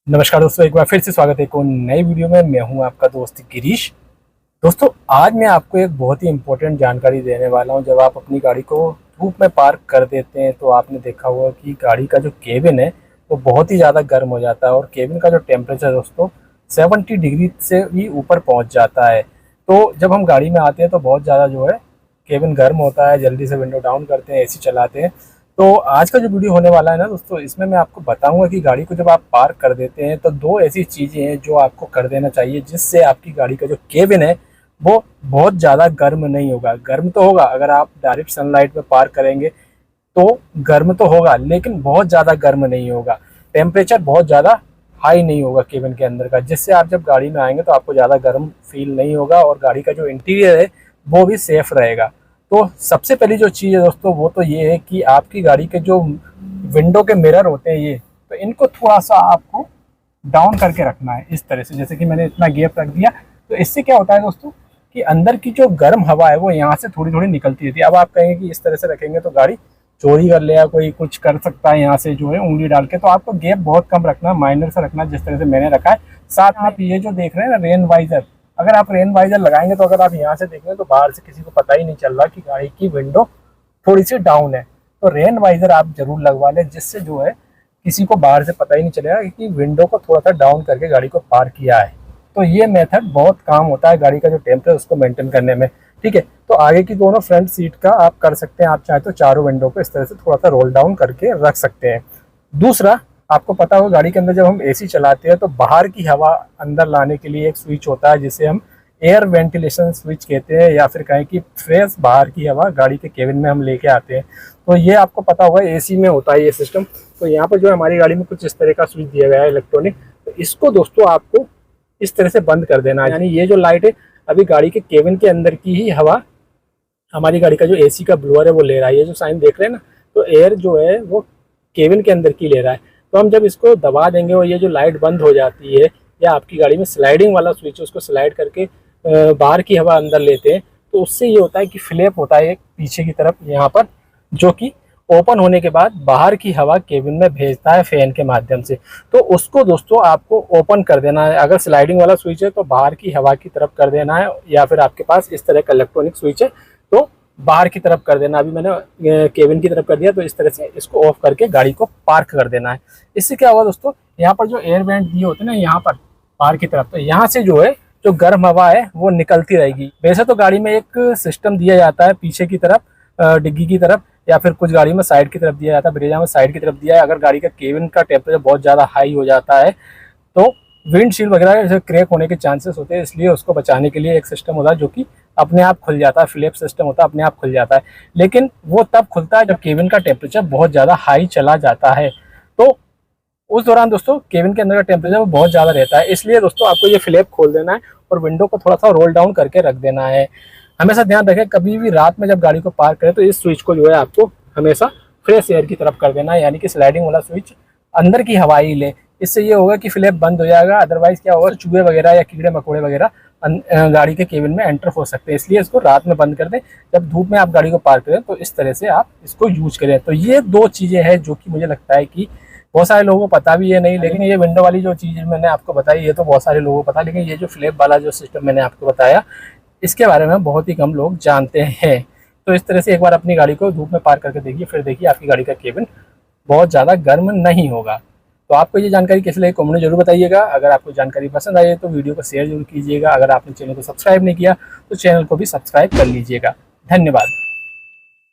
नमस्कार दोस्तों, एक बार फिर से स्वागत है एक और नई वीडियो में। मैं हूं आपका दोस्त गिरीश। दोस्तों, आज मैं आपको एक बहुत ही इम्पोर्टेंट जानकारी देने वाला हूं। जब आप अपनी गाड़ी को धूप में पार्क कर देते हैं तो आपने देखा होगा कि गाड़ी का जो केबिन है वो बहुत ही ज़्यादा गर्म हो जाता है और केबिन का जो टेम्परेचर दोस्तों 70 डिग्री से भी ऊपर पहुँच जाता है। तो जब हम गाड़ी में आते हैं तो बहुत ज़्यादा जो है केबिन गर्म होता है। जल्दी से विंडो डाउन करते हैं, AC चलाते हैं। तो आज का जो वीडियो होने वाला है ना दोस्तों, इसमें मैं आपको बताऊंगा कि गाड़ी को जब आप पार्क कर देते हैं तो दो ऐसी चीज़ें हैं जो आपको कर देना चाहिए जिससे आपकी गाड़ी का जो केबिन है वो बहुत ज़्यादा गर्म नहीं होगा। गर्म तो होगा, अगर आप डायरेक्ट सनलाइट में पार्क करेंगे तो गर्म तो होगा, लेकिन बहुत ज़्यादा गर्म नहीं होगा। टेम्परेचर बहुत ज़्यादा हाई नहीं होगा केबिन के अंदर का, जिससे आप जब गाड़ी में आएंगे तो आपको ज़्यादा गर्म फील नहीं होगा और गाड़ी का जो इंटीरियर है वो भी सेफ रहेगा। तो सबसे पहली जो चीज़ है दोस्तों वो तो ये है कि आपकी गाड़ी के जो विंडो के मिरर होते हैं तो इनको थोड़ा सा आपको डाउन करके रखना है इस तरह से। जैसे कि मैंने इतना गैप रख दिया, तो इससे क्या होता है दोस्तों कि अंदर की जो गर्म हवा है वो यहाँ से थोड़ी थोड़ी निकलती रहती है। अब आप कहेंगे कि इस तरह से रखेंगे तो गाड़ी चोरी कर ले या कोई कुछ कर सकता है यहाँ से जो है उंगली डाल के, तो आपको गैप बहुत कम रखना, माइनर से रखना जिस तरह से मैंने रखा है। साथ में आप ये जो देख रहे हैं ना रेन वाइजर, अगर आप रेन वाइजर लगाएंगे तो अगर आप यहाँ से देखेंगे तो बाहर से किसी को पता ही नहीं चल रहा कि गाड़ी की विंडो थोड़ी सी डाउन है। तो रेन वाइजर आप जरूर लगवा लें, जिससे जो है किसी को बाहर से पता ही नहीं चलेगा कि विंडो को थोड़ा सा डाउन करके गाड़ी को पार किया है। तो ये मेथड बहुत काम होता है गाड़ी का जो टेम्परेचर उसको मेंटेन करने में। ठीक है, तो आगे की दोनों फ्रंट सीट का आप कर सकते हैं। आप चाहे तो चारों विंडो को इस तरह से थोड़ा सा रोल डाउन करके रख सकते हैं। दूसरा, आपको पता होगा गाड़ी के अंदर जब हम AC चलाते हैं तो बाहर की हवा अंदर लाने के लिए एक स्विच होता है जिसे हम एयर वेंटिलेशन स्विच कहते हैं, या फिर कहें कि फ्रेश बाहर की हवा गाड़ी के केबिन में हम लेके आते हैं। तो ये आपको पता होगा AC में होता है ये सिस्टम। तो यहाँ पर जो हमारी गाड़ी में कुछ इस तरह का स्विच दिया गया है इलेक्ट्रॉनिक, तो इसको दोस्तों आपको इस तरह से बंद कर देना है। यानी ये जो लाइट है अभी गाड़ी के केबिन के अंदर की ही हवा हमारी गाड़ी का जो AC का ब्लोअर है वो ले रहा है। ये जो साइन देख रहे हैं ना, तो एयर जो है वो केबिन के अंदर की ले रहा है। तो हम जब इसको दबा देंगे और ये जो लाइट बंद हो जाती है, या आपकी गाड़ी में स्लाइडिंग वाला स्विच है उसको स्लाइड करके बाहर की हवा अंदर लेते हैं, तो उससे ये होता है कि फ्लैप होता है एक पीछे की तरफ यहाँ पर, जो कि ओपन होने के बाद बाहर की हवा केबिन में भेजता है फैन के माध्यम से। तो उसको दोस्तों आपको ओपन कर देना है। अगर स्लाइडिंग वाला स्विच है तो बाहर की हवा की तरफ कर देना है, या फिर आपके पास इस तरह का इलेक्ट्रॉनिक स्विच है तो बाहर की तरफ कर देना। अभी मैंने केबिन की तरफ कर दिया, तो इस तरह से इसको ऑफ करके गाड़ी को पार्क कर देना है। इससे क्या होगा दोस्तों, यहाँ पर जो एयर वेंट दिए होते हैं ना यहाँ पर बाहर की तरफ, तो यहाँ से जो है जो गर्म हवा है वो निकलती रहेगी। वैसे तो गाड़ी में एक सिस्टम दिया जाता है पीछे की तरफ, डिग्गी की तरफ, या फिर कुछ गाड़ी में साइड की तरफ दिया जाता है। ब्रेजा में साइड की तरफ दिया है। अगर गाड़ी का केबिन का टेम्परेचर बहुत ज़्यादा हाई हो जाता है तो विंडशील्ड वगैरह जैसे क्रैक होने के चांसेस होते हैं, इसलिए उसको बचाने के लिए एक सिस्टम होता है जो कि अपने आप खुल जाता है। फ्लैप सिस्टम होता है, अपने आप खुल जाता है। लेकिन वो तब खुलता है जब केबिन का टेम्परेचर बहुत ज़्यादा हाई चला जाता है। तो उस दौरान दोस्तों केबिन के अंदर का टेम्परेचर वो बहुत ज़्यादा रहता है। इसलिए दोस्तों आपको ये फ्लैप खोल देना है और विंडो को थोड़ा सा रोल डाउन करके रख देना है। हमेशा ध्यान रखें, कभी भी रात में जब गाड़ी को पार्क करें तो इस स्विच को जो है आपको हमेशा फ्रेश एयर की तरफ कर देना है, यानी कि स्लाइडिंग वाला स्विच अंदर की हवा ही ले। इससे ये होगा कि फ्लैप बंद हो जाएगा। अदरवाइज क्या होगा, चूहे वगैरह या कीड़े मकोड़े वगैरह गाड़ी के केबिन में एंटर हो सकते हैं। इसलिए इसको रात में बंद कर दें। जब धूप में आप गाड़ी को पार्क करें तो इस तरह से आप इसको यूज करें। तो ये दो चीज़ें हैं जो कि मुझे लगता है कि बहुत सारे लोगों को पता भी है नहीं, लेकिन ये विंडो वाली जो चीज़ मैंने आपको बताई ये तो बहुत सारे लोगों को पता, लेकिन ये जो फ्लैप वाला जो सिस्टम मैंने आपको बताया इसके बारे में बहुत ही कम लोग जानते हैं। तो इस तरह से एक बार अपनी गाड़ी को धूप में पार्क करके देखिए, फिर देखिए आपकी गाड़ी का केबिन बहुत ज़्यादा गर्म नहीं होगा। तो आपको ये जानकारी कैसी लगी कमेंट में जरूर बताइएगा। अगर आपको जानकारी पसंद आई तो वीडियो को शेयर जरूर कीजिएगा। अगर आपने चैनल को सब्सक्राइब नहीं किया तो चैनल को भी सब्सक्राइब कर लीजिएगा। धन्यवाद।